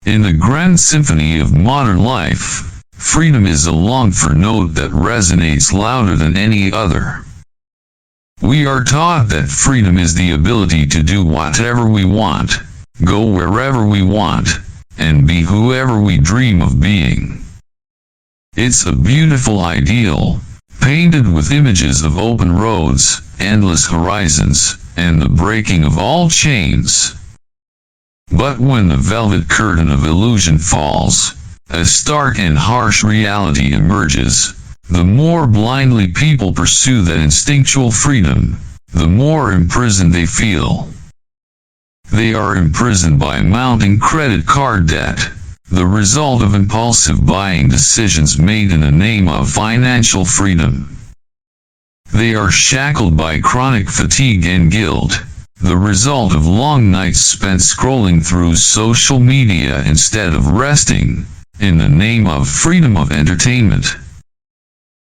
In the grand symphony of modern life, freedom is a longed-for note that resonates louder than any other. We are taught that freedom is the ability to do whatever we want, go wherever we want, and be whoever we dream of being. It's a beautiful ideal, painted with images of open roads, endless horizons, and the breaking of all chains. But when the velvet curtain of illusion falls, a stark and harsh reality emerges. The more blindly people pursue that instinctual freedom, the more imprisoned they feel. They are imprisoned by mounting credit card debt, the result of impulsive buying decisions made in the name of financial freedom. They are shackled by chronic fatigue and guilt, the result of long nights spent scrolling through social media instead of resting, in the name of freedom of entertainment.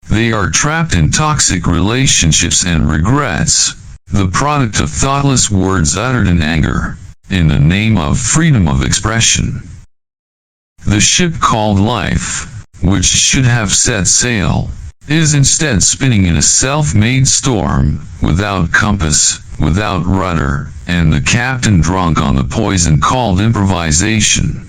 They are trapped in toxic relationships and regrets, the product of thoughtless words uttered in anger, in the name of freedom of expression. The ship called life, which should have set sail, is instead spinning in a self-made storm, without compass, without rudder, and the captain drunk on the poison called improvisation.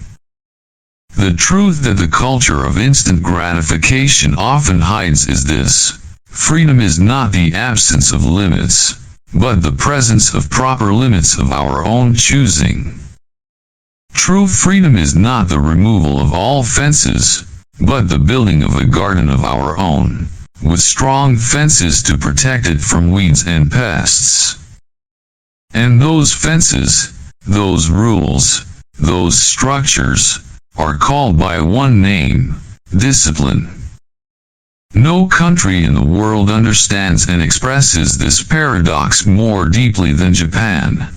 The truth that the culture of instant gratification often hides is this: freedom is not the absence of limits, but the presence of proper limits of our own choosing. True freedom is not the removal of all fences, but the building of a garden of our own, with strong fences to protect it from weeds and pests. And those fences, those rules, those structures, are called by one name: discipline. No country in the world understands and expresses this paradox more deeply than Japan.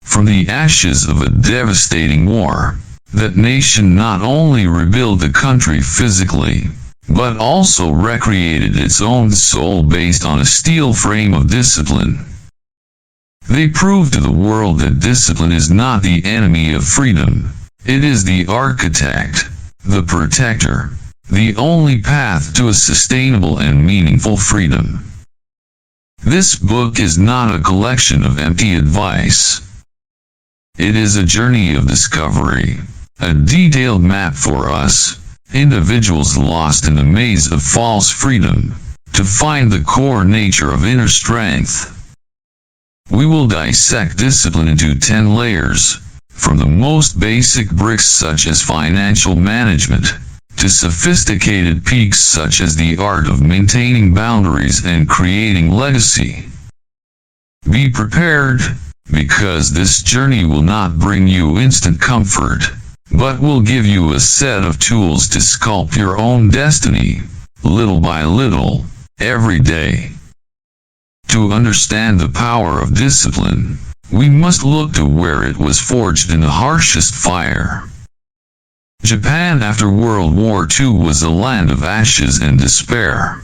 From the ashes of a devastating war, that nation not only rebuilt the country physically, but also recreated its own soul based on a steel frame of discipline. They proved to the world that discipline is not the enemy of freedom. It is the architect, the protector, the only path to a sustainable and meaningful freedom. This book is not a collection of empty advice. It is a journey of discovery, a detailed map for us, individuals lost in the maze of false freedom, to find the core nature of inner strength. We will dissect discipline into 10 layers, from the most basic bricks such as financial management, to sophisticated peaks such as the art of maintaining boundaries and creating legacy. Be prepared, because this journey will not bring you instant comfort, but will give you a set of tools to sculpt your own destiny, little by little, every day. To understand the power of discipline, we must look to where it was forged in the harshest fire. Japan after World War II was a land of ashes and despair.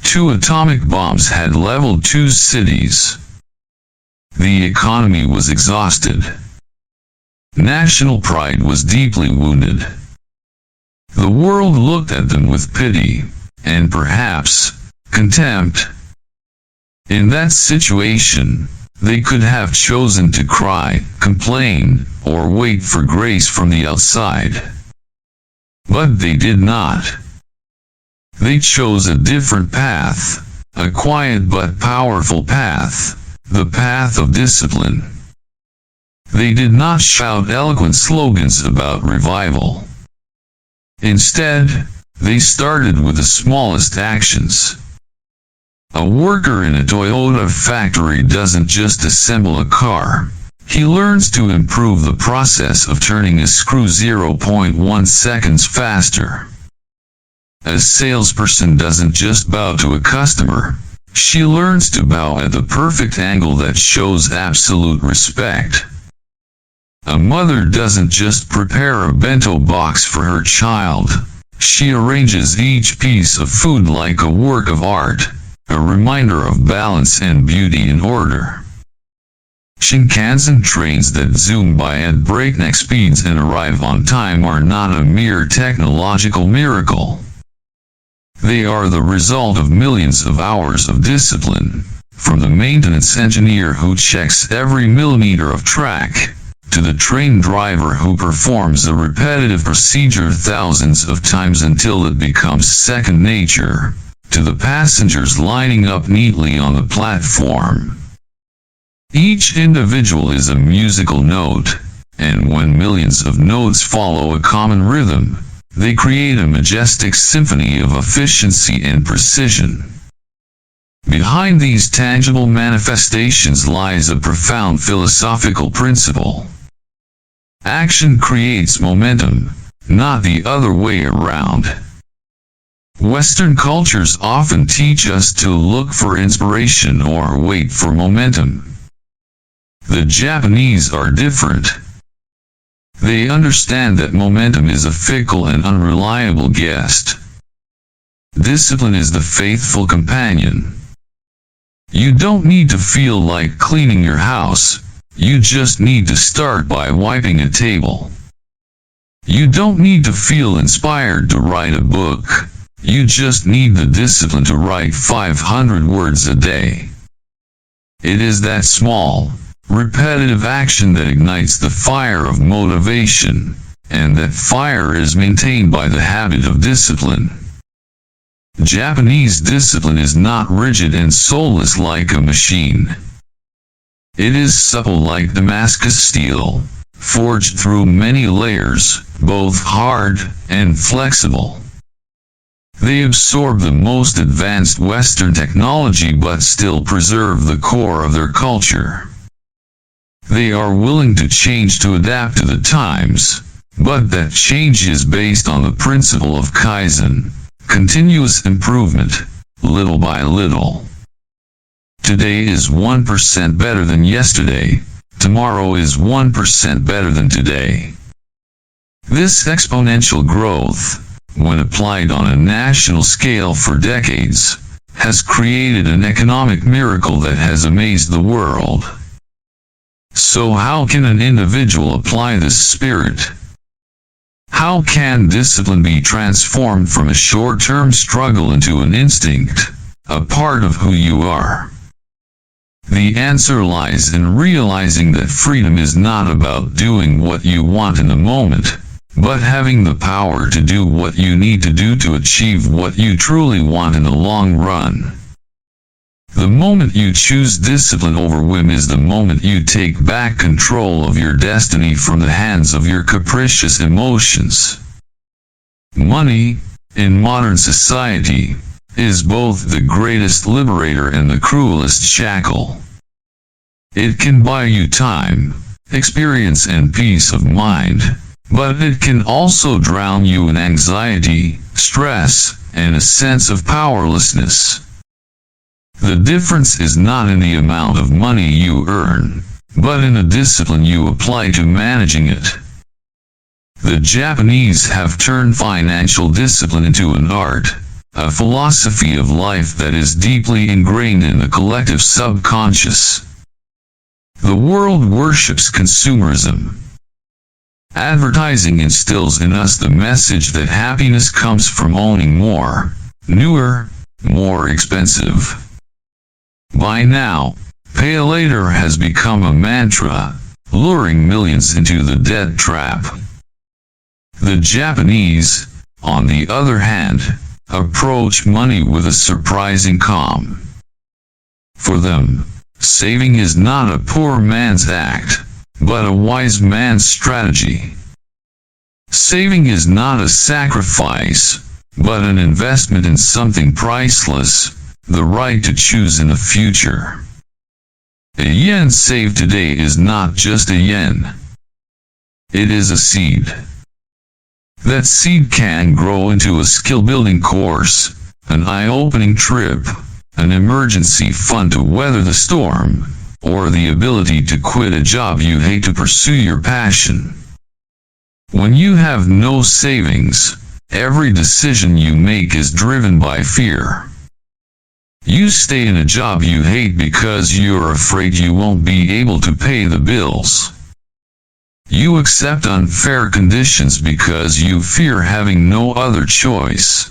2 atomic bombs had leveled 2 cities. The economy was exhausted. National pride was deeply wounded. The world looked at them with pity, and perhaps contempt. In that situation, they could have chosen to cry, complain, or wait for grace from the outside. But they did not. They chose a different path, a quiet but powerful path, the path of discipline. They did not shout eloquent slogans about revival. Instead, they started with the smallest actions. A worker in a Toyota factory doesn't just assemble a car. He learns to improve the process of turning a screw 0.1 seconds faster. A salesperson doesn't just bow to a customer. She learns to bow at the perfect angle that shows absolute respect. A mother doesn't just prepare a bento box for her child. She arranges each piece of food like a work of art, a reminder of balance and beauty in order. Shinkansen trains that zoom by at breakneck speeds and arrive on time are not a mere technological miracle. They are the result of millions of hours of discipline, from the maintenance engineer who checks every millimeter of track, to the train driver who performs a repetitive procedure thousands of times until it becomes second nature, to the passengers lining up neatly on the platform. Each individual is a musical note, and when millions of notes follow a common rhythm, they create a majestic symphony of efficiency and precision. Behind these tangible manifestations lies a profound philosophical principle. Action creates momentum, not the other way around. Western cultures often teach us to look for inspiration or wait for momentum. The Japanese are different. They understand that momentum is a fickle and unreliable guest. Discipline is the faithful companion. You don't need to feel like cleaning your house, you just need to start by wiping a table. You don't need to feel inspired to write a book, you just need the discipline to write 500 words a day. It is that small, repetitive action that ignites the fire of motivation, and that fire is maintained by the habit of discipline. Japanese discipline is not rigid and soulless like a machine. It is supple like Damascus steel, forged through many layers, both hard and flexible. They absorb the most advanced Western technology but still preserve the core of their culture. They are willing to change to adapt to the times, but that change is based on the principle of Kaizen, continuous improvement, little by little. Today is 1% better than yesterday, tomorrow is 1% better than today. This exponential growth, when applied on a national scale for decades, has created an economic miracle that has amazed the world. So how can an individual apply this spirit? How can discipline be transformed from a short-term struggle into an instinct, a part of who you are? The answer lies in realizing that freedom is not about doing what you want in the moment, but having the power to do what you need to do to achieve what you truly want in the long run. The moment you choose discipline over whim is the moment you take back control of your destiny from the hands of your capricious emotions. Money, in modern society, is both the greatest liberator and the cruelest shackle. It can buy you time, experience and peace of mind, but it can also drown you in anxiety, stress, and a sense of powerlessness. The difference is not in the amount of money you earn, but in the discipline you apply to managing it. The Japanese have turned financial discipline into an art, a philosophy of life that is deeply ingrained in the collective subconscious. The world worships consumerism. Advertising instills in us the message that happiness comes from owning more, newer, more expensive. By now, pay later has become a mantra, luring millions into the debt trap. The Japanese, on the other hand, approach money with a surprising calm. For them, saving is not a poor man's act, but a wise man's strategy. Saving is not a sacrifice, but an investment in something priceless, the right to choose in the future. A yen saved today is not just a yen. It is a seed. That seed can grow into a skill-building course, an eye-opening trip, an emergency fund to weather the storm, or the ability to quit a job you hate to pursue your passion. When you have no savings, every decision you make is driven by fear. You stay in a job you hate because you're afraid you won't be able to pay the bills. You accept unfair conditions because you fear having no other choice.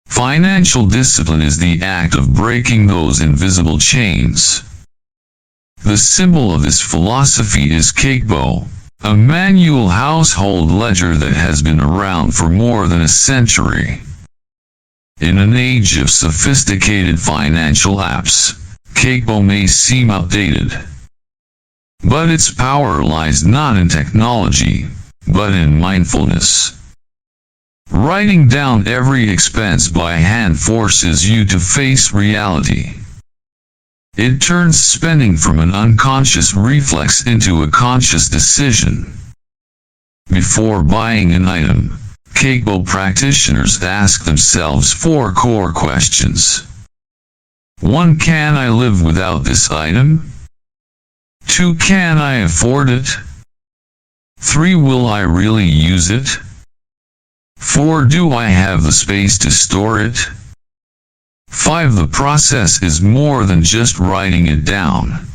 Financial discipline is the act of breaking those invisible chains. The symbol of this philosophy is Kakebo, a manual household ledger that has been around for more than a century. In an age of sophisticated financial apps, Kakebo may seem outdated. But its power lies not in technology, but in mindfulness. Writing down every expense by hand forces you to face reality. It turns spending from an unconscious reflex into a conscious decision. Before buying an item, Kakebo practitioners ask themselves 4 core questions. 1. Can I live without this item? 2. Can I afford it? 3. Will I really use it? 4. Do I have the space to store it? 5. The process is more than just writing it down.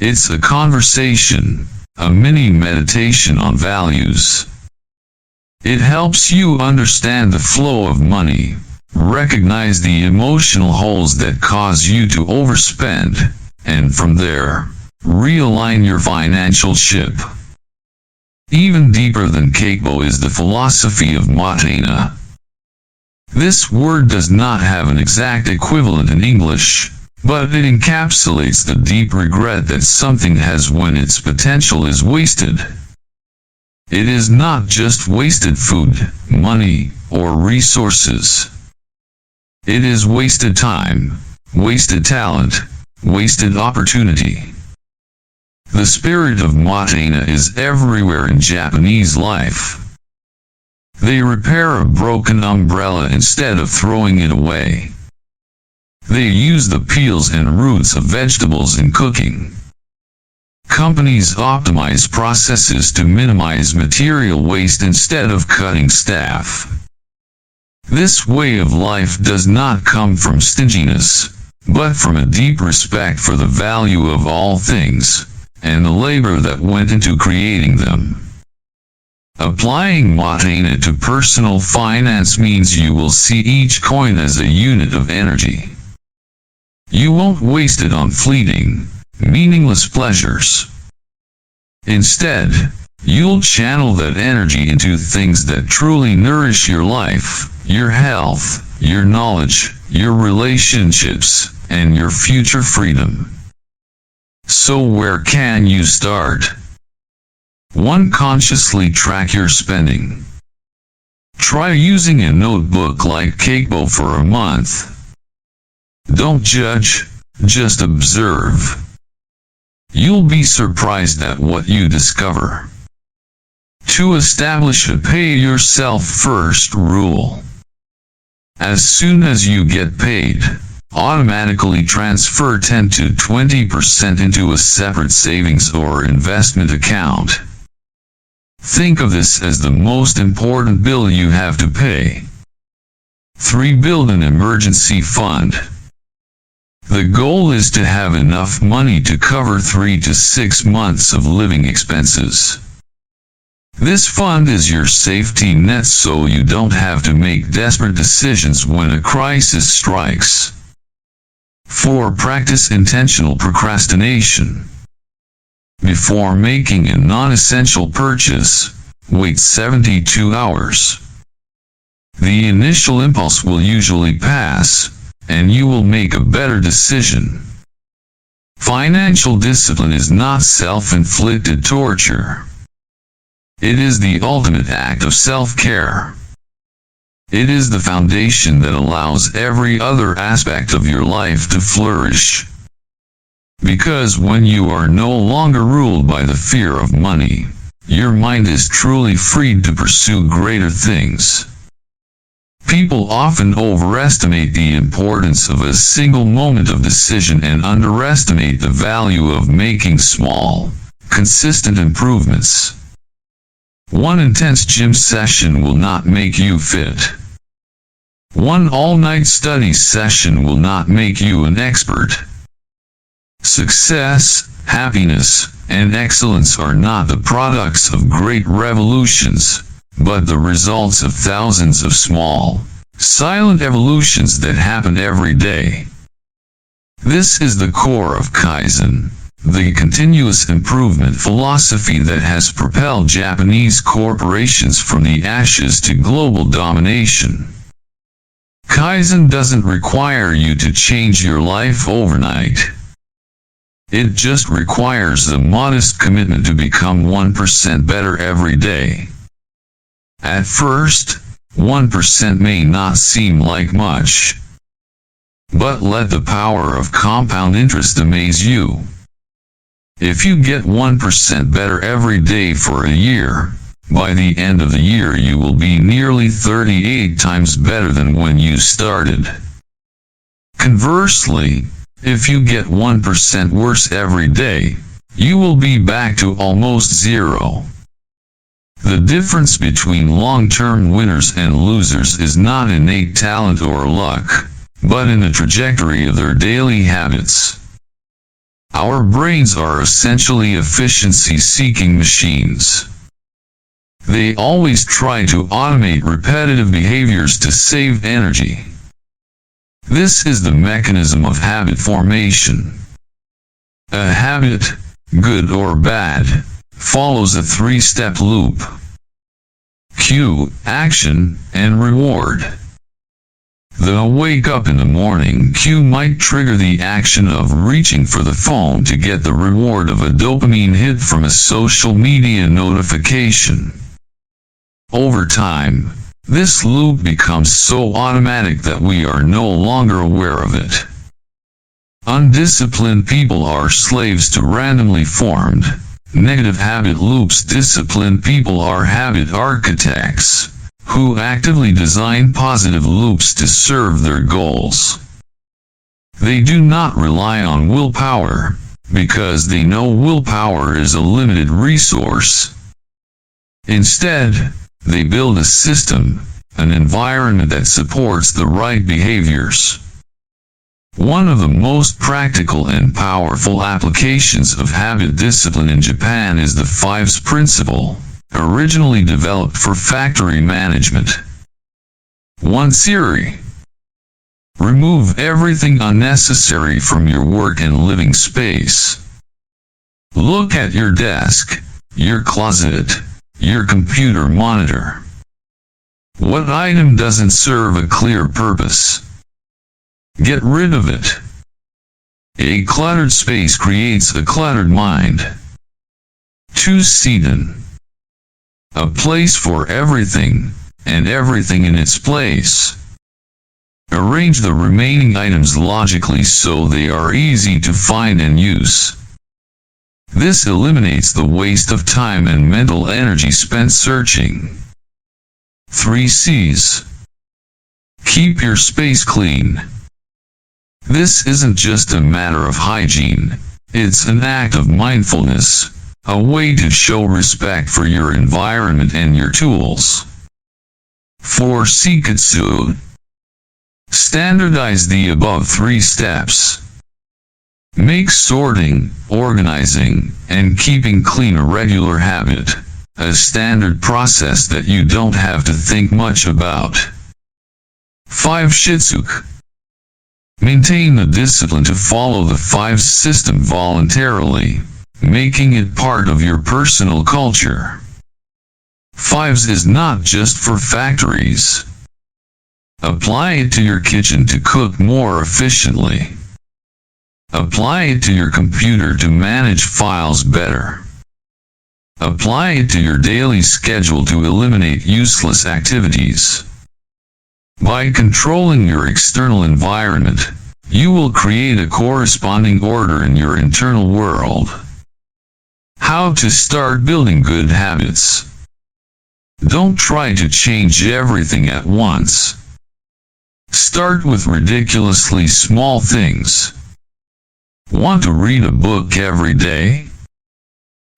It's a conversation, a mini meditation on values. It helps you understand the flow of money, recognize the emotional holes that cause you to overspend, and from there, realign your financial ship. Even deeper than Kakebo is the philosophy of Mahayana. This word does not have an exact equivalent in English, but it encapsulates the deep regret that something has when its potential is wasted. It is not just wasted food, money, or resources. It is wasted time, wasted talent, wasted opportunity. The spirit of Mahayana is everywhere in Japanese life. They repair a broken umbrella instead of throwing it away. They use the peels and roots of vegetables in cooking. Companies optimize processes to minimize material waste instead of cutting staff. This way of life does not come from stinginess, but from a deep respect for the value of all things, and the labor that went into creating them. Applying Mahayana to personal finance means you will see each coin as a unit of energy. You won't waste it on fleeting, meaningless pleasures. Instead, you'll channel that energy into things that truly nourish your life, your health, your knowledge, your relationships, and your future freedom. So where can you start? 1. Consciously track your spending. Try using a notebook like Kakebo for a month. Don't judge, just observe. You'll be surprised at what you discover. 2. Establish a pay yourself first rule. As soon as you get paid, automatically transfer 10 to 20% into a separate savings or investment account. Think of this as the most important bill you have to pay. 3. Build an emergency fund. The goal is to have enough money to cover 3 to 6 months of living expenses. This fund is your safety net so you don't have to make desperate decisions when a crisis strikes. 4. Practice intentional procrastination. Before making a non-essential purchase, wait 72 hours. The initial impulse will usually pass, and you will make a better decision. Financial discipline is not self-inflicted torture. It is the ultimate act of self-care. It is the foundation that allows every other aspect of your life to flourish. Because when you are no longer ruled by the fear of money, your mind is truly freed to pursue greater things. People often overestimate the importance of a single moment of decision and underestimate the value of making small, consistent improvements. One intense gym session will not make you fit. One all-night study session will not make you an expert. Success, happiness, and excellence are not the products of great revolutions, but the results of thousands of small, silent evolutions that happen every day. This is the core of Kaizen, the continuous improvement philosophy that has propelled Japanese corporations from the ashes to global domination. Kaizen doesn't require you to change your life overnight. It just requires a modest commitment to become 1% better every day. At first, 1% may not seem like much. But let the power of compound interest amaze you. If you get 1% better every day for a year, by the end of the year you will be nearly 38 times better than when you started. Conversely, if you get 1% worse every day, you will be back to almost zero. The difference between long-term winners and losers is not innate talent or luck, but in the trajectory of their daily habits. Our brains are essentially efficiency-seeking machines. They always try to automate repetitive behaviors to save energy. This is the mechanism of habit formation. A habit, good or bad, follows a three-step loop. Cue, action, and reward. The wake up in the morning cue might trigger the action of reaching for the phone to get the reward of a dopamine hit from a social media notification. Over time, this loop becomes so automatic that we are no longer aware of it. Undisciplined people are slaves to randomly formed, negative habit loops. Disciplined people are habit architects, who actively design positive loops to serve their goals. They do not rely on willpower, because they know willpower is a limited resource. Instead, they build a system, an environment that supports the right behaviors. One of the most practical and powerful applications of habit discipline in Japan is the Fives Principle, originally developed for factory management. 1 Theory. Remove everything unnecessary from your work and living space. Look at your desk, your closet, your computer monitor. What item doesn't serve a clear purpose? Get rid of it. A cluttered space creates a cluttered mind. 2 Seaton. A place for everything, and everything in its place. Arrange the remaining items logically so they are easy to find and use. This eliminates the waste of time and mental energy spent searching. 3 C's. Keep your space clean. This isn't just a matter of hygiene, it's an act of mindfulness, a way to show respect for your environment and your tools. 4 Seikatsu. Standardize the above 3 steps. Make sorting, organizing, and keeping clean a regular habit, a standard process that you don't have to think much about. 5 Shitsuke. Maintain the discipline to follow the Fives system voluntarily, making it part of your personal culture. Fives is not just for factories. Apply it to your kitchen to cook more efficiently. Apply it to your computer to manage files better. Apply it to your daily schedule to eliminate useless activities. By controlling your external environment, you will create a corresponding order in your internal world. How to start building good habits. Don't try to change everything at once. Start with ridiculously small things. Want to read a book every day?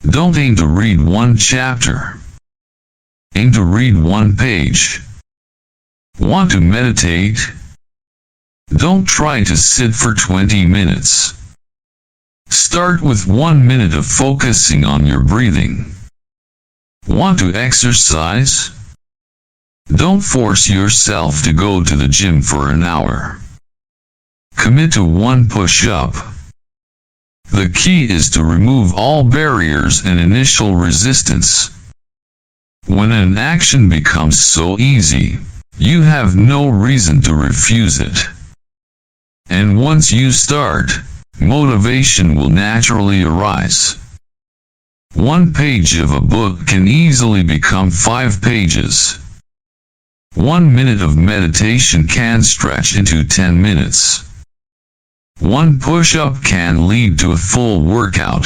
Don't aim to read 1 chapter. Aim to read 1 page. Want to meditate? Don't try to sit for 20 minutes. Start with 1 minute of focusing on your breathing. Want to exercise? Don't force yourself to go to the gym for an hour. Commit to 1 push-up. The key is to remove all barriers and initial resistance. When an action becomes so easy, you have no reason to refuse it. And once you start, motivation will naturally arise. 1 page of a book can easily become 5 pages. 1 minute of meditation can stretch into 10 minutes. 1 push-up can lead to a full workout.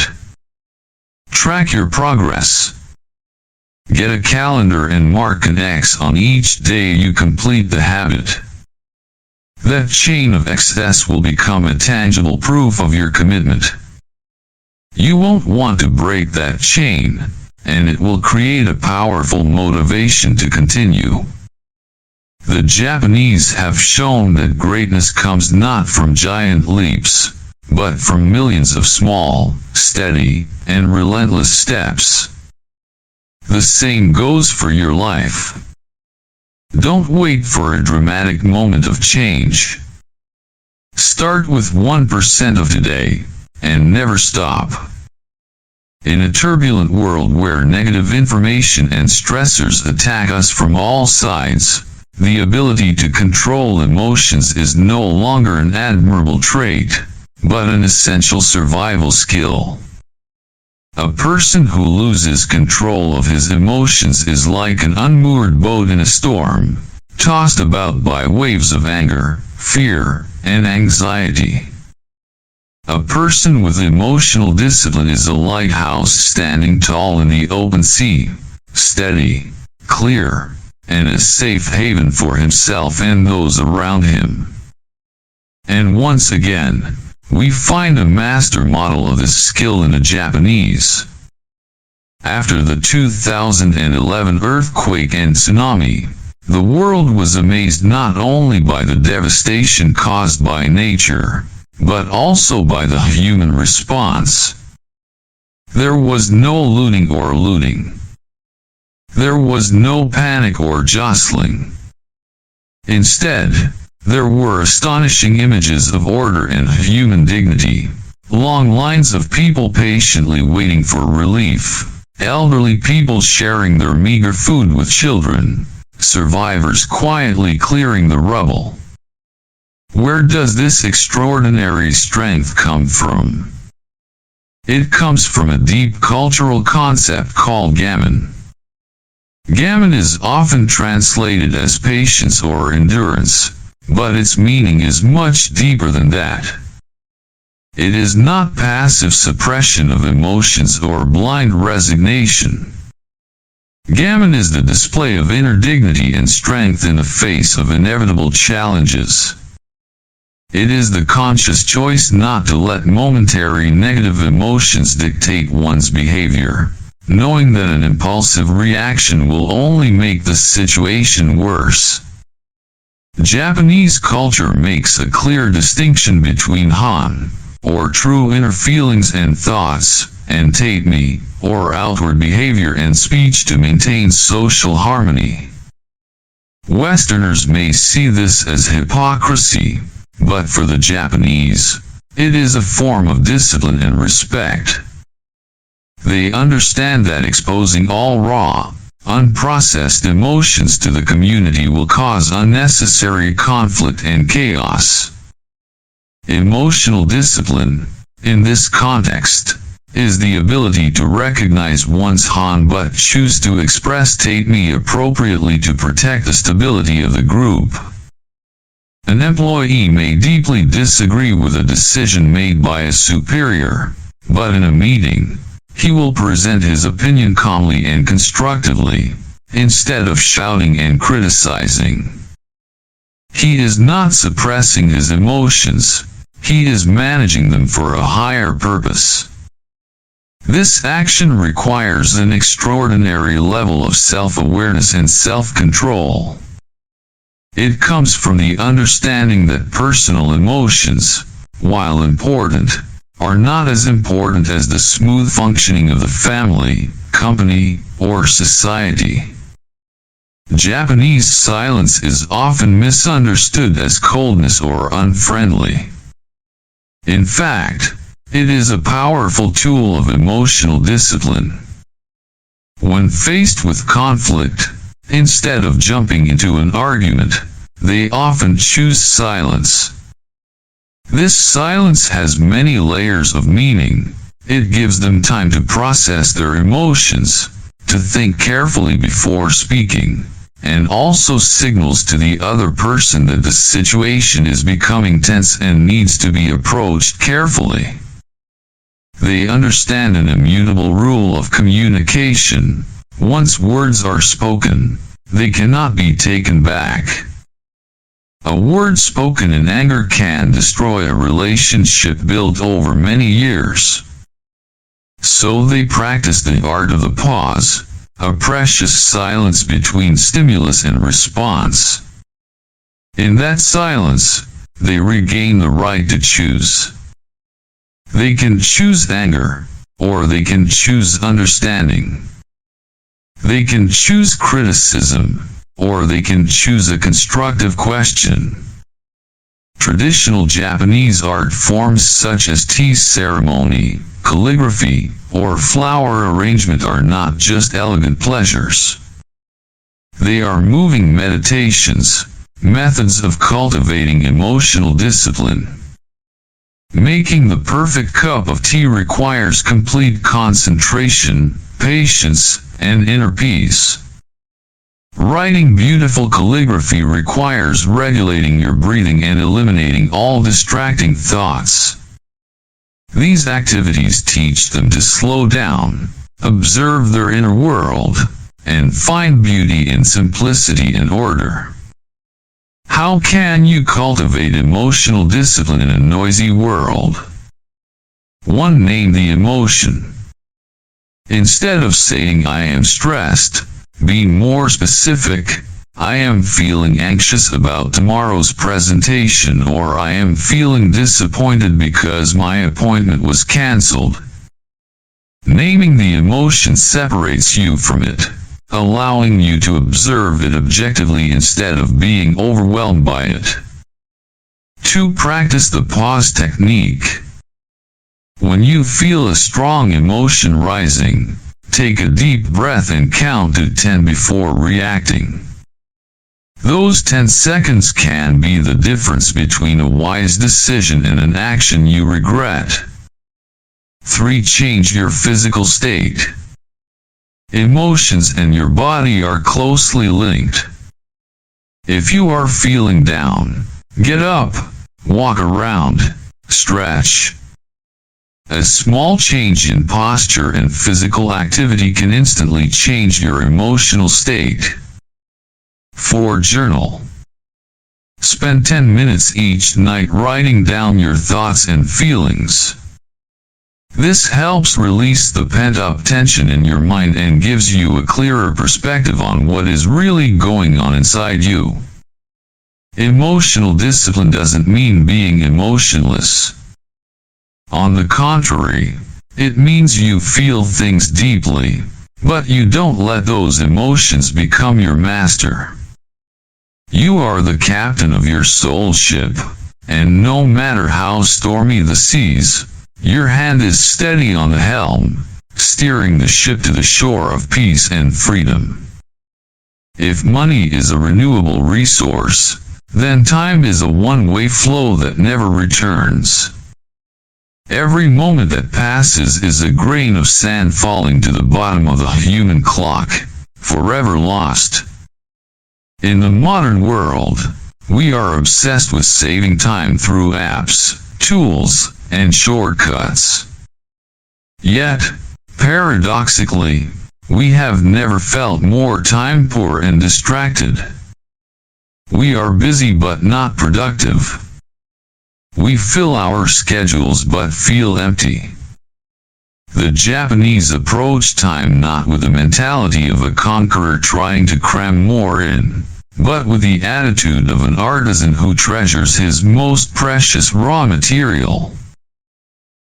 Track your progress. Get a calendar and mark an X on each day you complete the habit. That chain of success will become a tangible proof of your commitment. You won't want to break that chain, and it will create a powerful motivation to continue. The Japanese have shown that greatness comes not from giant leaps, but from millions of small, steady, and relentless steps. The same goes for your life. Don't wait for a dramatic moment of change. Start with 1% of today, and never stop. In a turbulent world where negative information and stressors attack us from all sides, the ability to control emotions is no longer an admirable trait, but an essential survival skill. A person who loses control of his emotions is like an unmoored boat in a storm, tossed about by waves of anger, fear, and anxiety. A person with emotional discipline is a lighthouse standing tall in the open sea, steady, clear, and a safe haven for himself and those around him. And once again, we find a master model of this skill in the Japanese. After the 2011 earthquake and tsunami, the world was amazed not only by the devastation caused by nature, but also by the human response. There was no looting. There was no panic or jostling. Instead, there were astonishing images of order and human dignity, long lines of people patiently waiting for relief, elderly people sharing their meager food with children, survivors quietly clearing the rubble. Where does this extraordinary strength come from? It comes from a deep cultural concept called gammon. Gammon is often translated as patience or endurance, but its meaning is much deeper than that. It is not passive suppression of emotions or blind resignation. Gammon is the display of inner dignity and strength in the face of inevitable challenges. It is the conscious choice not to let momentary negative emotions dictate one's behavior, knowing that an impulsive reaction will only make the situation worse. Japanese culture makes a clear distinction between Han, or true inner feelings and thoughts, and tatemi, or outward behavior and speech to maintain social harmony. Westerners may see this as hypocrisy, but for the Japanese, it is a form of discipline and respect. They understand that exposing all raw, unprocessed emotions to the community will cause unnecessary conflict and chaos. Emotional discipline, in this context, is the ability to recognize one's Han but choose to express tatemi appropriately to protect the stability of the group. An employee may deeply disagree with a decision made by a superior, but in a meeting, he will present his opinion calmly and constructively, instead of shouting and criticizing. He is not suppressing his emotions, he is managing them for a higher purpose. This action requires an extraordinary level of self-awareness and self-control. It comes from the understanding that personal emotions, while important, are not as important as the smooth functioning of the family, company, or society. Japanese silence is often misunderstood as coldness or unfriendly. In fact, it is a powerful tool of emotional discipline. When faced with conflict, instead of jumping into an argument, they often choose silence. This silence has many layers of meaning. It gives them time to process their emotions, to think carefully before speaking, and also signals to the other person that the situation is becoming tense and needs to be approached carefully. They understand an immutable rule of communication. Once words are spoken, they cannot be taken back. A word spoken in anger can destroy a relationship built over many years. So they practice the art of the pause, a precious silence between stimulus and response. In that silence, they regain the right to choose. They can choose anger, or they can choose understanding. They can choose criticism, or they can choose a constructive question. Traditional Japanese art forms such as tea ceremony, calligraphy, or flower arrangement are not just elegant pleasures. They are moving meditations, methods of cultivating emotional discipline. Making the perfect cup of tea requires complete concentration, patience, and inner peace. Writing beautiful calligraphy requires regulating your breathing and eliminating all distracting thoughts. These activities teach them to slow down, observe their inner world, and find beauty in simplicity and order. How can you cultivate emotional discipline in a noisy world? 1. Name the emotion. Instead of saying "I am stressed," be more specific. "I am feeling anxious about tomorrow's presentation," or "I am feeling disappointed because my appointment was cancelled." Naming the emotion separates you from it, allowing you to observe it objectively instead of being overwhelmed by it. 2. Practice the pause technique. When you feel a strong emotion rising, take a deep breath and count to 10 before reacting. Those 10 seconds can be the difference between a wise decision and an action you regret. 3. Change your physical state. Emotions and your body are closely linked. If you are feeling down, get up, walk around, stretch. A small change in posture and physical activity can instantly change your emotional state. 4. Journal. Spend 10 minutes each night writing down your thoughts and feelings. This helps release the pent-up tension in your mind and gives you a clearer perspective on what is really going on inside you. Emotional discipline doesn't mean being emotionless. On the contrary, it means you feel things deeply, but you don't let those emotions become your master. You are the captain of your soul ship, and no matter how stormy the seas, your hand is steady on the helm, steering the ship to the shore of peace and freedom. If money is a renewable resource, then time is a one-way flow that never returns. Every moment that passes is a grain of sand falling to the bottom of the human clock, forever lost. In the modern world, we are obsessed with saving time through apps, tools, and shortcuts. Yet, paradoxically, we have never felt more time poor and distracted. We are busy but not productive. We fill our schedules but feel empty. The Japanese approach time not with the mentality of a conqueror trying to cram more in, but with the attitude of an artisan who treasures his most precious raw material.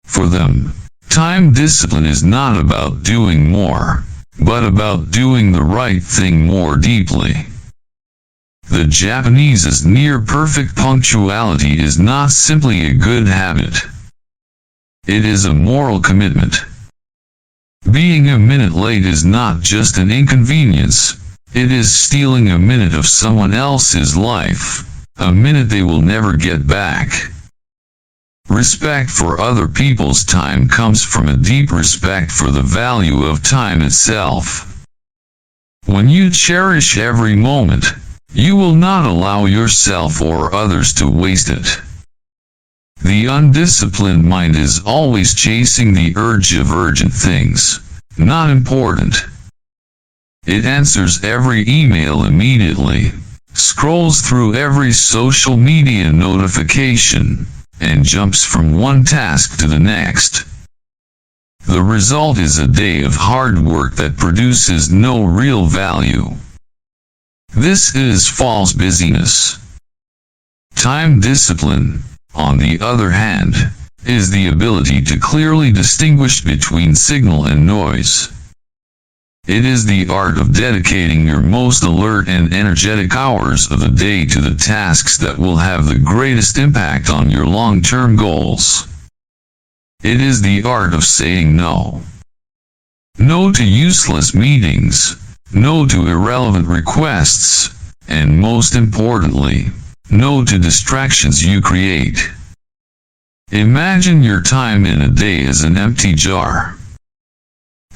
For them, time discipline is not about doing more, but about doing the right thing more deeply. The Japanese's near-perfect punctuality is not simply a good habit. It is a moral commitment. Being a minute late is not just an inconvenience, it is stealing a minute of someone else's life, a minute they will never get back. Respect for other people's time comes from a deep respect for the value of time itself. When you cherish every moment, you will not allow yourself or others to waste it. The undisciplined mind is always chasing the urge of urgent things, not important. It answers every email immediately, scrolls through every social media notification, and jumps from one task to the next. The result is a day of hard work that produces no real value. This is false busyness. Time discipline, on the other hand, is the ability to clearly distinguish between signal and noise. It is the art of dedicating your most alert and energetic hours of the day to the tasks that will have the greatest impact on your long-term goals. It is the art of saying no. No to useless meetings, no to irrelevant requests, and most importantly, no to distractions you create. Imagine your time in a day as an empty jar.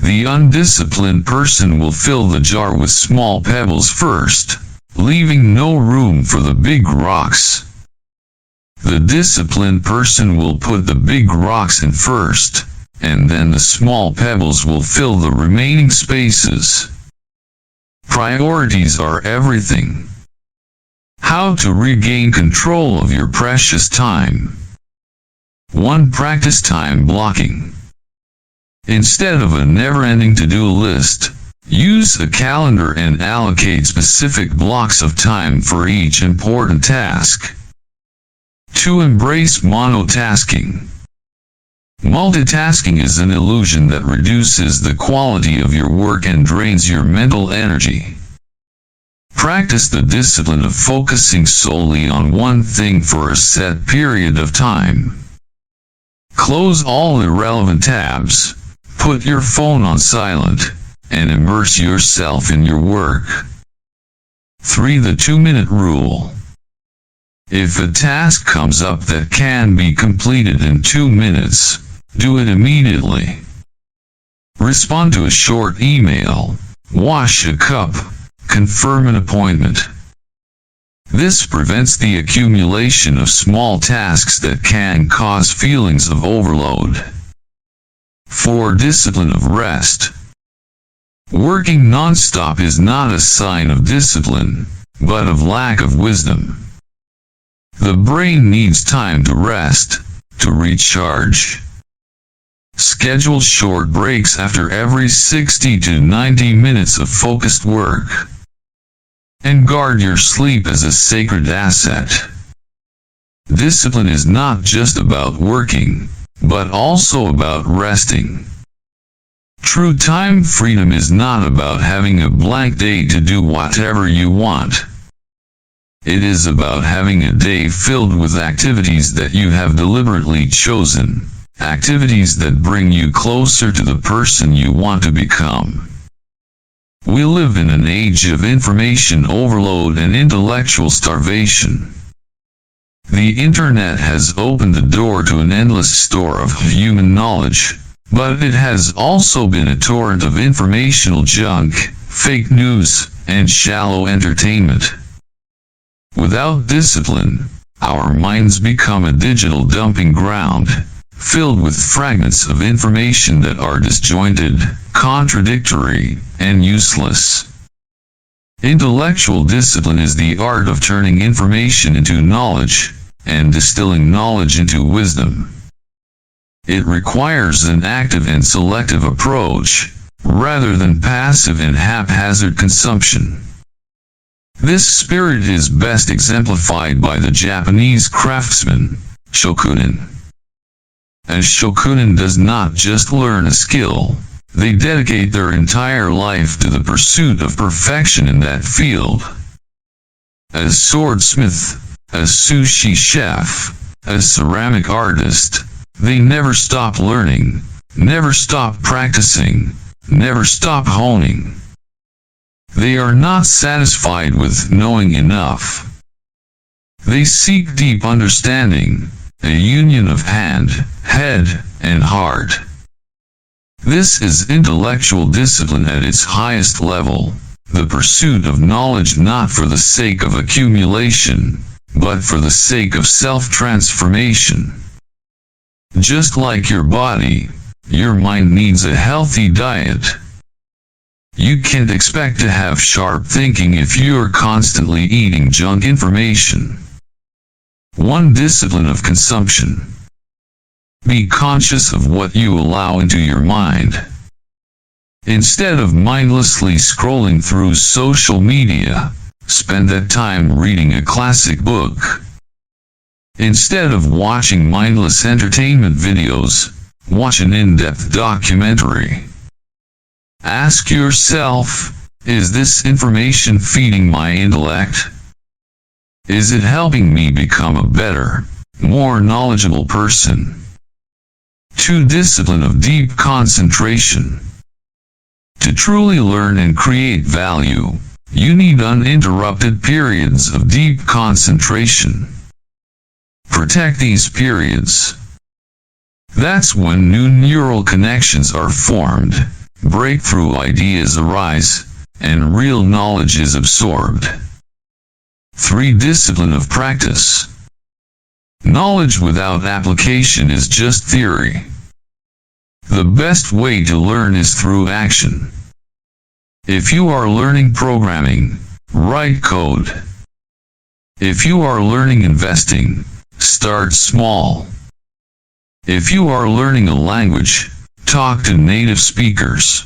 The undisciplined person will fill the jar with small pebbles first, leaving no room for the big rocks. The disciplined person will put the big rocks in first, and then the small pebbles will fill the remaining spaces. Priorities are everything. How to regain control of your precious time. 1. Practice time blocking. Instead of a never-ending to-do list, use a calendar and allocate specific blocks of time for each important task. 2. Embrace monotasking. Multitasking is an illusion that reduces the quality of your work and drains your mental energy. Practice the discipline of focusing solely on one thing for a set period of time. Close all irrelevant tabs, put your phone on silent, and immerse yourself in your work. 3. The 2-minute rule. If a task comes up that can be completed in 2 minutes, do it immediately. Respond to a short email, wash a cup, confirm an appointment. This prevents the accumulation of small tasks that can cause feelings of overload. 4. Discipline of rest. Working non-stop is not a sign of discipline, but of lack of wisdom. The brain needs time to rest, to recharge. Schedule short breaks after every 60 to 90 minutes of focused work. And guard your sleep as a sacred asset. Discipline is not just about working, but also about resting. True time freedom is not about having a blank day to do whatever you want. It is about having a day filled with activities that you have deliberately chosen, activities that bring you closer to the person you want to become. We live in an age of information overload and intellectual starvation. The internet has opened the door to an endless store of human knowledge, but it has also been a torrent of informational junk, fake news, and shallow entertainment. Without discipline, our minds become a digital dumping ground, filled with fragments of information that are disjointed, contradictory, and useless. Intellectual discipline is the art of turning information into knowledge, and distilling knowledge into wisdom. It requires an active and selective approach, rather than passive and haphazard consumption. This spirit is best exemplified by the Japanese craftsman, shokunin. A shokunin does not just learn a skill, they dedicate their entire life to the pursuit of perfection in that field. As swordsmith, as sushi chef, as ceramic artist, they never stop learning, never stop practicing, never stop honing. They are not satisfied with knowing enough. They seek deep understanding, a union of hand, head, and heart. This is intellectual discipline at its highest level, the pursuit of knowledge not for the sake of accumulation, but for the sake of self-transformation. Just like your body, your mind needs a healthy diet. You can't expect to have sharp thinking if you're constantly eating junk information. One discipline of consumption. Be conscious of what you allow into your mind. Instead of mindlessly scrolling through social media, spend that time reading a classic book. Instead of watching mindless entertainment videos, watch an in-depth documentary. Ask yourself, is this information feeding my intellect? Is it helping me become a better, more knowledgeable person? 2. Discipline of deep concentration. To truly learn and create value, you need uninterrupted periods of deep concentration. Protect these periods. That's when new neural connections are formed, breakthrough ideas arise, and real knowledge is absorbed. 3. Discipline of practice. Knowledge without application is just theory. The best way to learn is through action. If you are learning programming, write code. If you are learning investing, start small. If you are learning a language, talk to native speakers.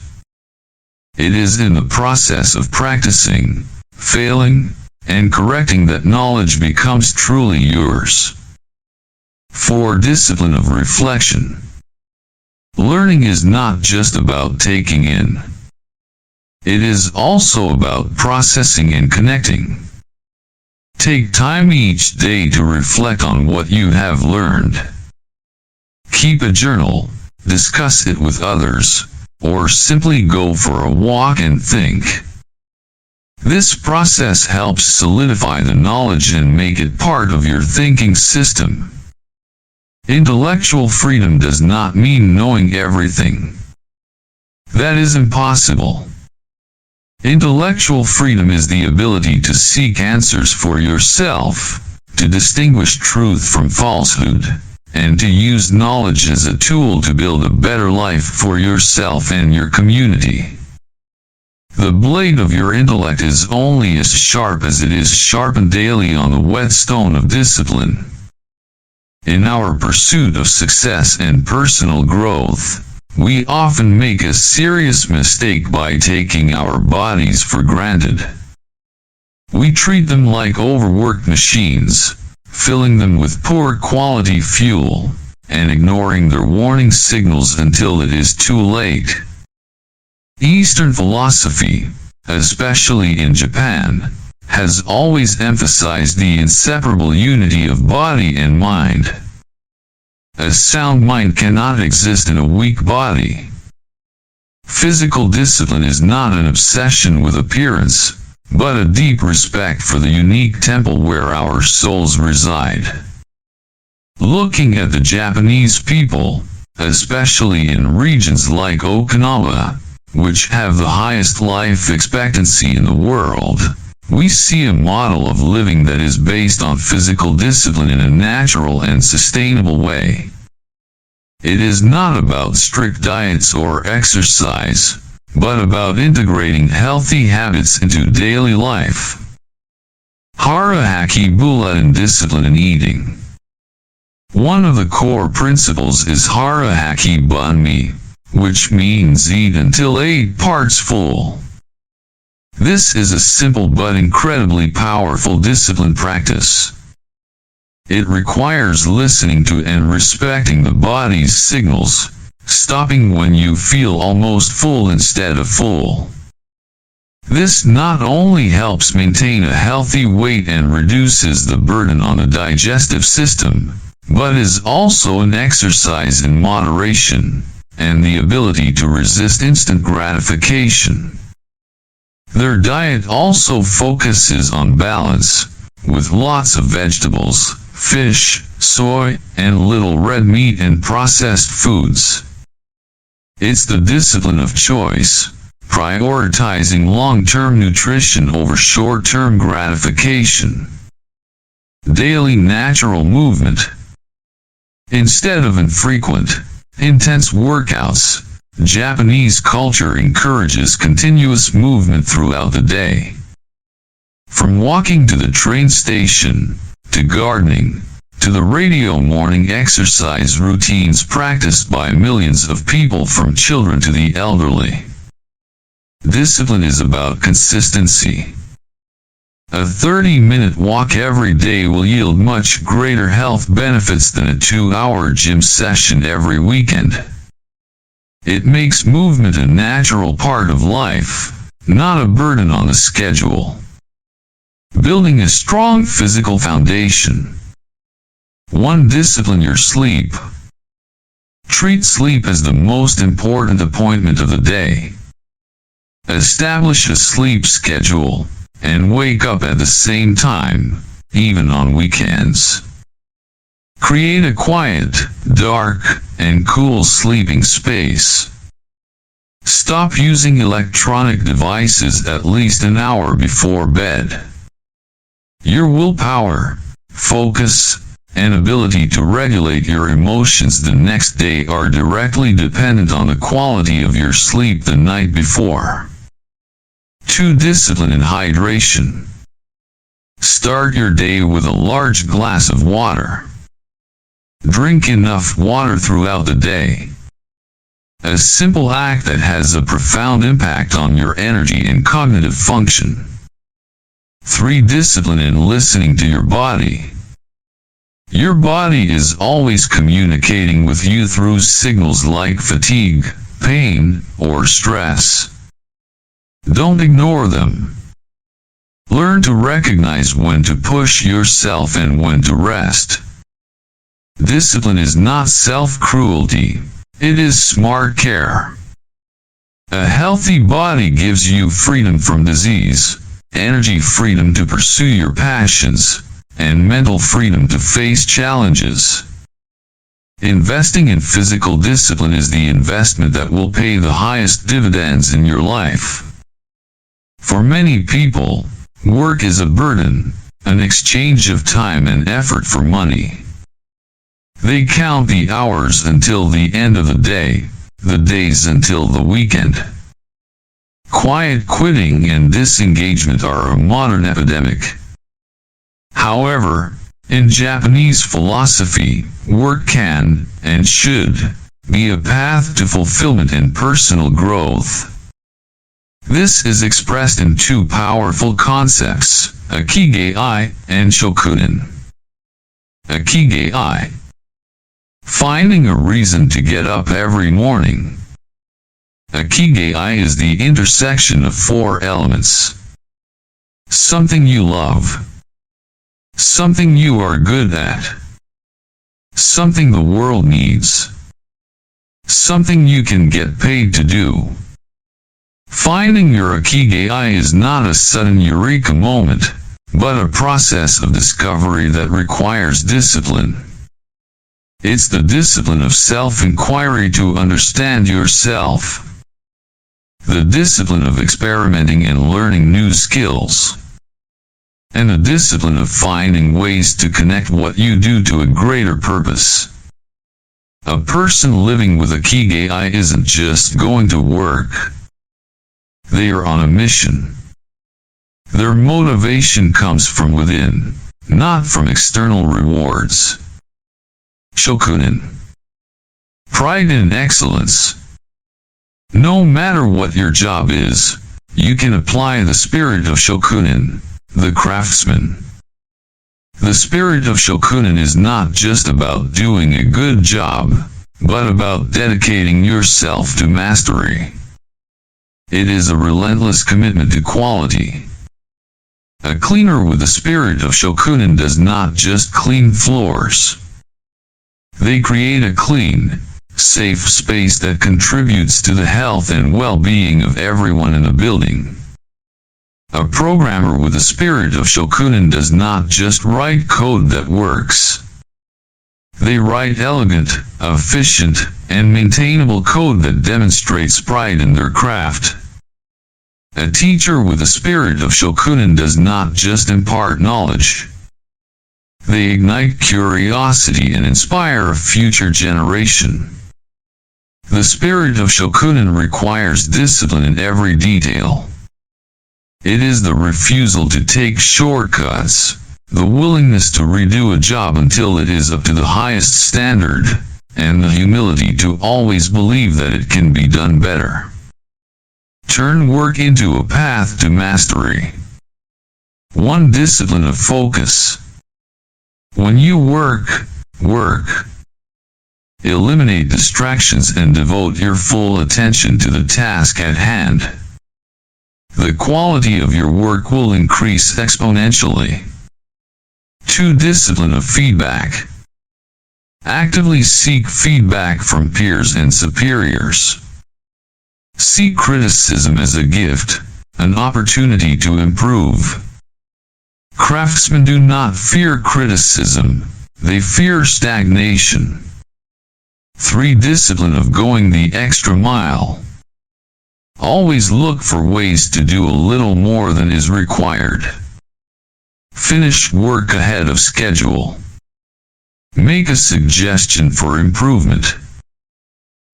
It is in the process of practicing, failing, and correcting that knowledge becomes truly yours. 4. Discipline of reflection. Learning is not just about taking in. It is also about processing and connecting. Take time each day to reflect on what you have learned. Keep a journal, discuss it with others, or simply go for a walk and think. This process helps solidify the knowledge and make it part of your thinking system. Intellectual freedom does not mean knowing everything. That is impossible. Intellectual freedom is the ability to seek answers for yourself, to distinguish truth from falsehood, and to use knowledge as a tool to build a better life for yourself and your community. The blade of your intellect is only as sharp as it is sharpened daily on the whetstone of discipline. In our pursuit of success and personal growth, we often make a serious mistake by taking our bodies for granted. We treat them like overworked machines, filling them with poor quality fuel, and ignoring their warning signals until it is too late. Eastern philosophy, especially in Japan, has always emphasized the inseparable unity of body and mind. A sound mind cannot exist in a weak body. Physical discipline is not an obsession with appearance, but a deep respect for the unique temple where our souls reside. Looking at the Japanese people, especially in regions like Okinawa, which have the highest life expectancy in the world, we see a model of living that is based on physical discipline in a natural and sustainable way. It is not about strict diets or exercise, but about integrating healthy habits into daily life. Hara-haki Bulla discipline in eating. One of the core principles is Hara-haki Banmi, which means eat until 8 parts full. This is a simple but incredibly powerful discipline practice. It requires listening to and respecting the body's signals, stopping when you feel almost full instead of full. This not only helps maintain a healthy weight and reduces the burden on the digestive system, but is also an exercise in moderation and the ability to resist instant gratification. Their diet also focuses on balance, with lots of vegetables, fish, soy, and little red meat and processed foods. It's the discipline of choice, prioritizing long-term nutrition over short-term gratification. Daily natural movement. Instead of infrequent, intense workouts, Japanese culture encourages continuous movement throughout the day. From walking to the train station, to gardening, to the radio morning exercise routines practiced by millions of people from children to the elderly. Discipline is about consistency. A 30-minute walk every day will yield much greater health benefits than a 2-hour gym session every weekend. It makes movement a natural part of life, not a burden on the schedule. Building a strong physical foundation. 1. Discipline your sleep. Treat sleep as the most important appointment of the day. Establish a sleep schedule, and wake up at the same time, even on weekends. Create a quiet, dark, and cool sleeping space. Stop using electronic devices at least an hour before bed. Your willpower, focus, and ability to regulate your emotions the next day are directly dependent on the quality of your sleep the night before. 2. Discipline and hydration. Start your day with a large glass of water. Drink enough water throughout the day. A simple act that has a profound impact on your energy and cognitive function. 3. Discipline in listening to your body. Your body is always communicating with you through signals like fatigue, pain, or stress. Don't ignore them. Learn to recognize when to push yourself and when to rest. Discipline is not self-cruelty, it is smart care. A healthy body gives you freedom from disease, energy freedom to pursue your passions, and mental freedom to face challenges. Investing in physical discipline is the investment that will pay the highest dividends in your life. For many people, work is a burden, an exchange of time and effort for money. They count the hours until the end of the day, the days until the weekend. Quiet quitting and disengagement are a modern epidemic. However, in Japanese philosophy, work can, and should, be a path to fulfillment and personal growth. This is expressed in 2 powerful concepts, Ikigai and Shokunin. Ikigai. Finding a reason to get up every morning. Ikigai is the intersection of 4 elements. Something you love. Something you are good at. Something the world needs. Something you can get paid to do. Finding your Ikigai is not a sudden eureka moment, but a process of discovery that requires discipline. It's the discipline of self-inquiry to understand yourself. The discipline of experimenting and learning new skills. And the discipline of finding ways to connect what you do to a greater purpose. A person living with Ikigai isn't just going to work. They are on a mission. Their motivation comes from within, not from external rewards. Shokunin. Pride in excellence. No matter what your job is, you can apply the spirit of Shokunin, the craftsman. The spirit of Shokunin is not just about doing a good job, but about dedicating yourself to mastery. It is a relentless commitment to quality. A cleaner with the spirit of Shokunin does not just clean floors. They create a clean, safe space that contributes to the health and well-being of everyone in the building. A programmer with the spirit of Shokunin does not just write code that works. They write elegant, efficient, and maintainable code that demonstrates pride in their craft. A teacher with the spirit of Shokunin does not just impart knowledge. They ignite curiosity and inspire a future generation. The spirit of Shokunin requires discipline in every detail. It is the refusal to take shortcuts, the willingness to redo a job until it is up to the highest standard, and the humility to always believe that it can be done better. Turn work into a path to mastery. 1. Discipline of focus. When you work. Eliminate distractions and devote your full attention to the task at hand. The quality of your work will increase exponentially. 2. Discipline of feedback. Actively seek feedback from peers and superiors. See criticism as a gift, an opportunity to improve. Craftsmen do not fear criticism, they fear stagnation. 3. Discipline of going the extra mile. Always look for ways to do a little more than is required. Finish work ahead of schedule. Make a suggestion for improvement.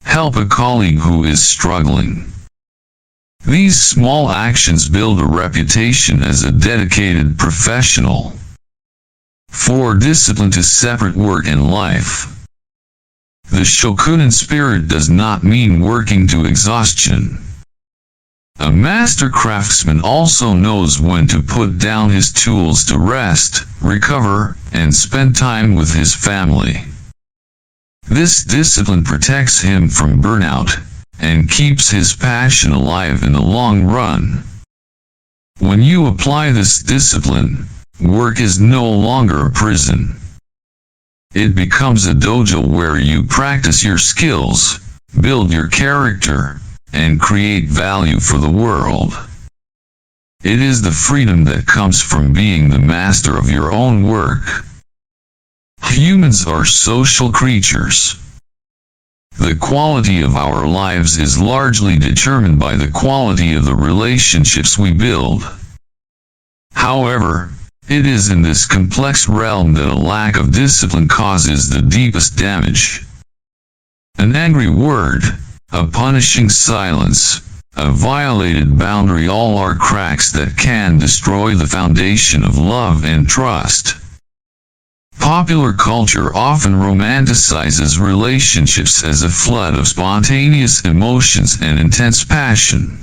Help a colleague who is struggling. These small actions build a reputation as a dedicated professional. 4. Discipline to separate work and life. The Shokunin spirit does not mean working to exhaustion. A master craftsman also knows when to put down his tools to rest, recover, and spend time with his family. This discipline protects him from burnout, and keeps his passion alive in the long run. When you apply this discipline, work is no longer a prison. It becomes a dojo where you practice your skills, build your character, and create value for the world. It is the freedom that comes from being the master of your own work. Humans are social creatures. The quality of our lives is largely determined by the quality of the relationships we build. However, it is in this complex realm that a lack of discipline causes the deepest damage. An angry word, a punishing silence, a violated boundary, all are cracks that can destroy the foundation of love and trust. Popular culture often romanticizes relationships as a flood of spontaneous emotions and intense passion.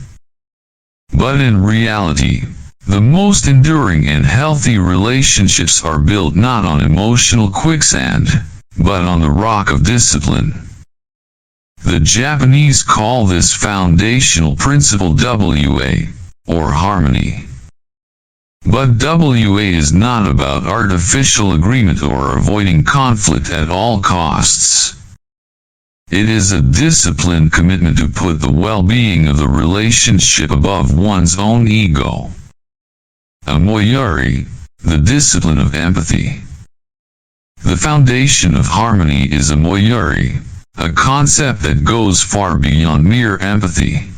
But in reality, the most enduring and healthy relationships are built not on emotional quicksand, but on the rock of discipline. The Japanese call this foundational principle WA, or harmony. But WA is not about artificial agreement or avoiding conflict at all costs. It is a disciplined commitment to put the well-being of the relationship above one's own ego. Amoyari, the discipline of empathy. The foundation of harmony is amoyari, a concept that goes far beyond mere empathy.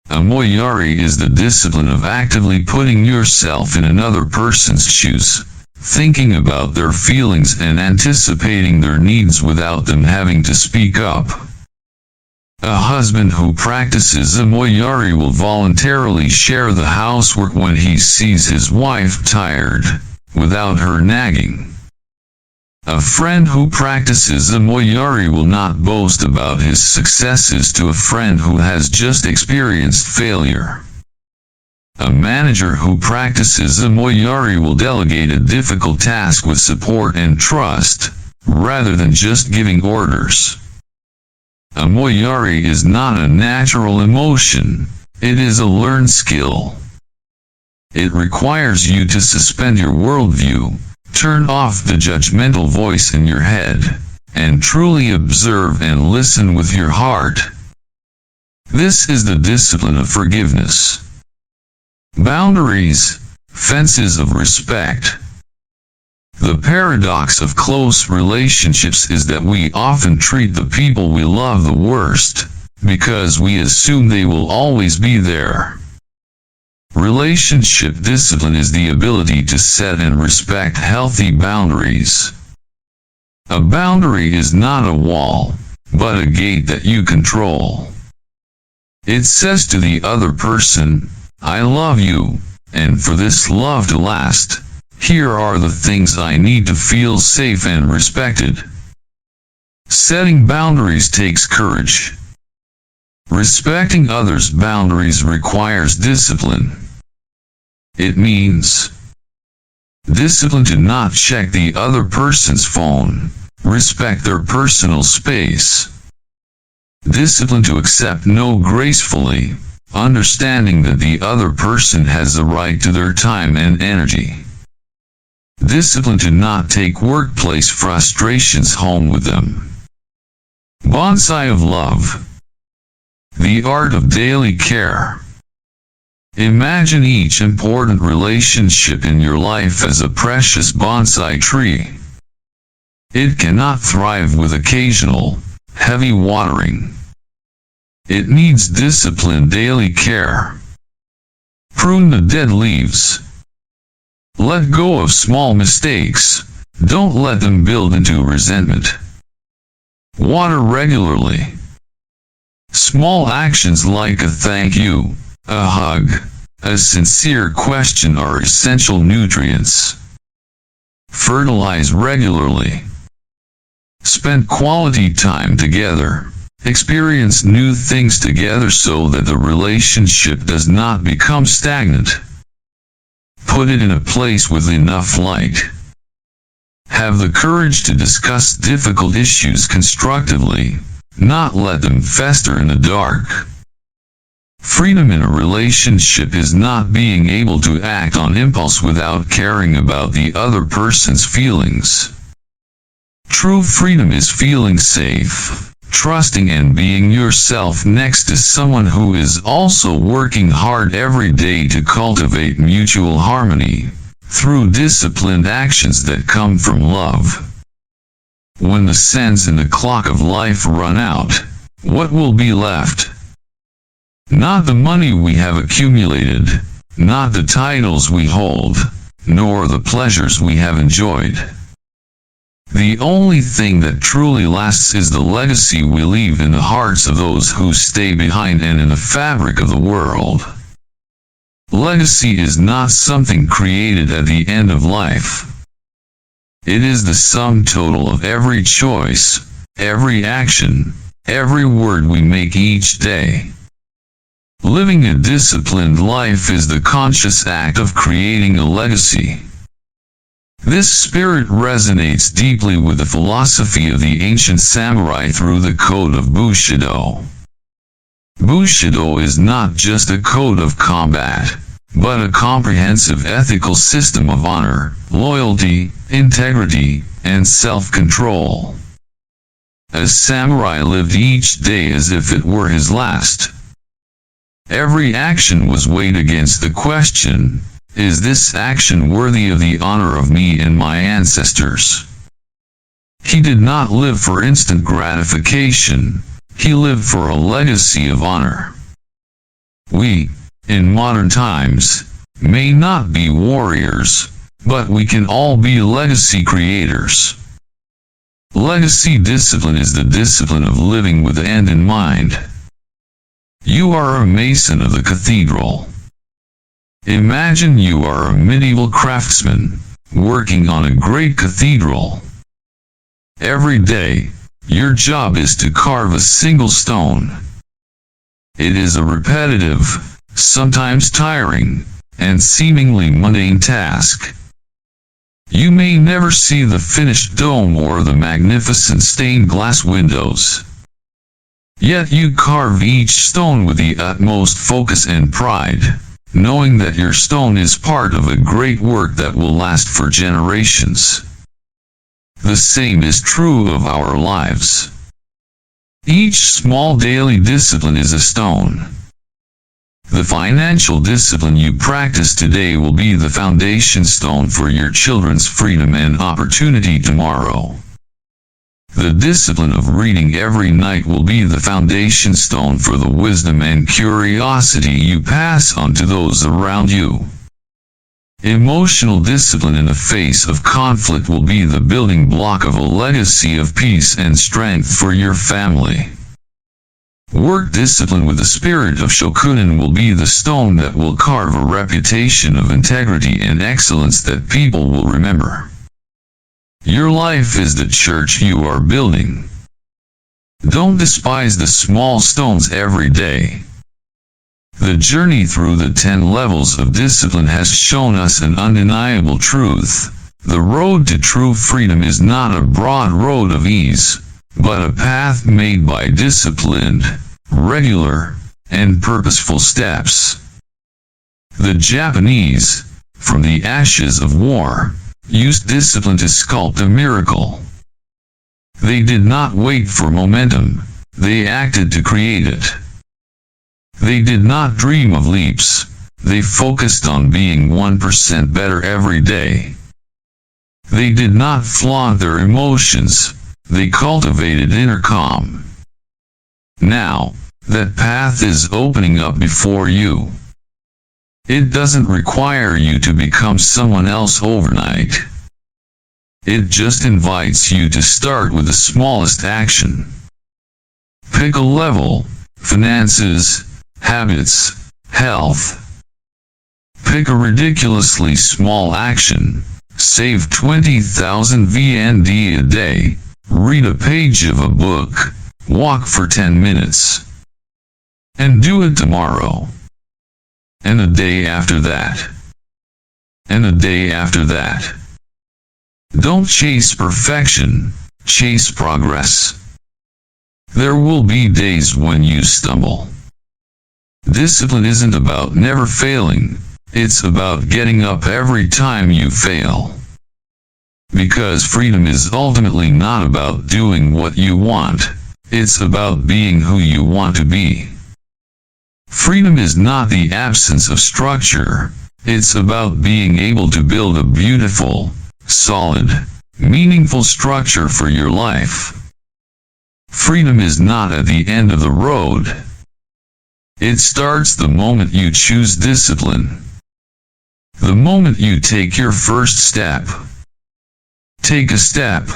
Amoyari is the discipline of actively putting yourself in another person's shoes, thinking about their feelings and anticipating their needs without them having to speak up. A husband who practices amoyari will voluntarily share the housework when he sees his wife tired, without her nagging. A friend who practices amoyari will not boast about his successes to a friend who has just experienced failure. A manager who practices Amoyari will delegate a difficult task with support and trust, rather than just giving orders. Amoyari is not a natural emotion, it is a learned skill. It requires you to suspend your worldview, turn off the judgmental voice in your head, and truly observe and listen with your heart. This is the discipline of forgiveness. Boundaries, fences of respect. The paradox of close relationships is that we often treat the people we love the worst, because we assume they will always be there. Relationship discipline is the ability to set and respect healthy boundaries. A boundary is not a wall, but a gate that you control. It says to the other person, I love you, and for this love to last, here are the things I need to feel safe and respected. Setting boundaries takes courage. Respecting others' boundaries requires discipline. It means discipline to not check the other person's phone, respect their personal space. Discipline to accept no gracefully, understanding that the other person has the right to their time and energy. Discipline to not take workplace frustrations home with them. Bonsai of love. The art of daily care. Imagine each important relationship in your life as a precious bonsai tree. It cannot thrive with occasional, heavy watering. It needs disciplined daily care. Prune the dead leaves. Let go of small mistakes. Don't let them build into resentment. Water regularly. Small actions like a thank you, a hug, a sincere question are essential nutrients. Fertilize regularly. Spend quality time together. Experience new things together so that the relationship does not become stagnant. Put it in a place with enough light. Have the courage to discuss difficult issues constructively, not let them fester in the dark. Freedom in a relationship is not being able to act on impulse without caring about the other person's feelings. True freedom is feeling safe, trusting and being yourself next to someone who is also working hard every day to cultivate mutual harmony, through disciplined actions that come from love. When the sands in the clock of life run out, what will be left? Not the money we have accumulated, not the titles we hold, nor the pleasures we have enjoyed. The only thing that truly lasts is the legacy we leave in the hearts of those who stay behind and in the fabric of the world. Legacy is not something created at the end of life. It is the sum total of every choice, every action, every word we make each day. Living a disciplined life is the conscious act of creating a legacy. This spirit resonates deeply with the philosophy of the ancient samurai through the code of Bushido. Bushido is not just a code of combat, but a comprehensive ethical system of honor, loyalty, integrity, and self-control. A samurai lived each day as if it were his last. Every action was weighed against the question, is this action worthy of the honor of me and my ancestors? He did not live for instant gratification, he lived for a legacy of honor. We, in modern times, may not be warriors, but we can all be legacy creators. Legacy discipline is the discipline of living with the end in mind. You are a mason of the cathedral. Imagine you are a medieval craftsman, working on a great cathedral. Every day, your job is to carve a single stone. It is a repetitive, sometimes tiring, and seemingly mundane task. You may never see the finished dome or the magnificent stained glass windows. Yet you carve each stone with the utmost focus and pride, knowing that your stone is part of a great work that will last for generations. The same is true of our lives. Each small daily discipline is a stone. The financial discipline you practice today will be the foundation stone for your children's freedom and opportunity tomorrow. The discipline of reading every night will be the foundation stone for the wisdom and curiosity you pass on to those around you. Emotional discipline in the face of conflict will be the building block of a legacy of peace and strength for your family. Work discipline with the spirit of shokunin will be the stone that will carve a reputation of integrity and excellence that people will remember. Your life is the church you are building. Don't despise the small stones every day. The journey through the 10 levels of discipline has shown us an undeniable truth. The road to true freedom is not a broad road of ease, but a path made by disciplined, regular, and purposeful steps. The Japanese, from the ashes of war, used discipline to sculpt a miracle. They did not wait for momentum, they acted to create it. They did not dream of leaps, they focused on being 1% better every day. They did not flaunt their emotions, they cultivated inner calm. Now, that path is opening up before you. It doesn't require you to become someone else overnight. It just invites you to start with the smallest action. Pick a level: finances, habits, health. Pick a ridiculously small action. Save 20,000 VND a day. Read a page of a book. Walk for 10 minutes. And do it tomorrow. And a day after that. And a day after that. Don't chase perfection, chase progress. There will be days when you stumble. Discipline isn't about never failing, it's about getting up every time you fail. Because freedom is ultimately not about doing what you want, it's about being who you want to be. Freedom is not the absence of structure, it's about being able to build a beautiful, solid, meaningful structure for your life. Freedom is not at the end of the road. It starts the moment you choose discipline. The moment you take your first step. Take a step.